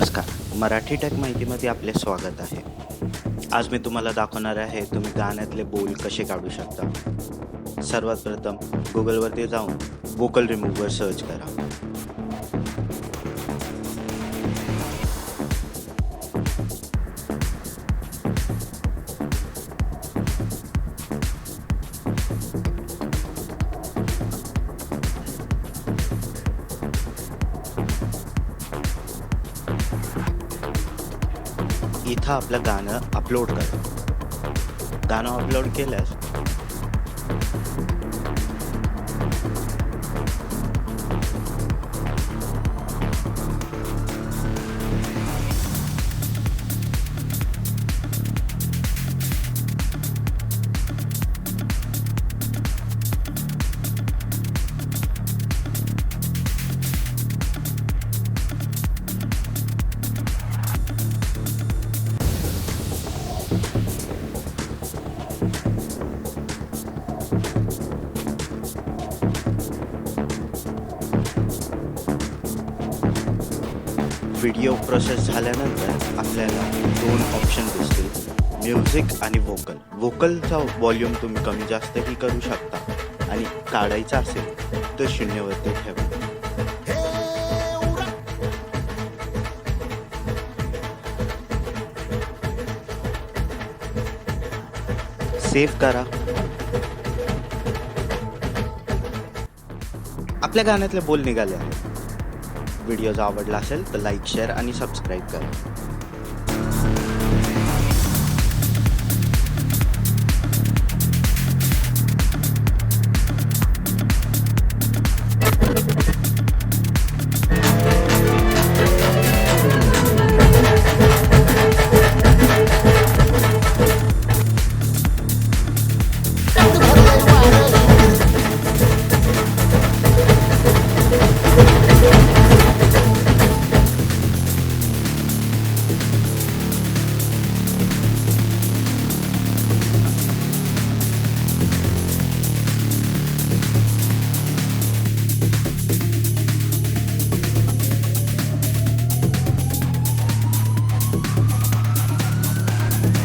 नमस्कार, मराठी टेक माहितीमध्ये आपले स्वागत आहे. आज मी तुम्हाला दाखवणार आहे तुम्ही गाण्यातले बोल कसे काढू शकता. सर्वात प्रथम Googleवरती जाऊन व्होकल रिमूव्हर सर्च करा. इथं आपलं गाणं अपलोड करा. गाणं अपलोड केल्यास व्हिडिओ प्रोसेस झाल्यानंतर आपल्याला दोन ऑप्शन दिसतील, म्युझिक आणि व्होकल. व्होकलचा व्हॉल्यूम तुम्ही कमी जास्तही करू शकता आणि काढायचा असेल तर 0 वरती ठेवा. सेव्ह करा. आपल्या गाण्यातले बोल निघाले आहेत. व्हिडिओ जर आवडला असेल तर लाईक, शेअर आणि सबस्क्राईब करा.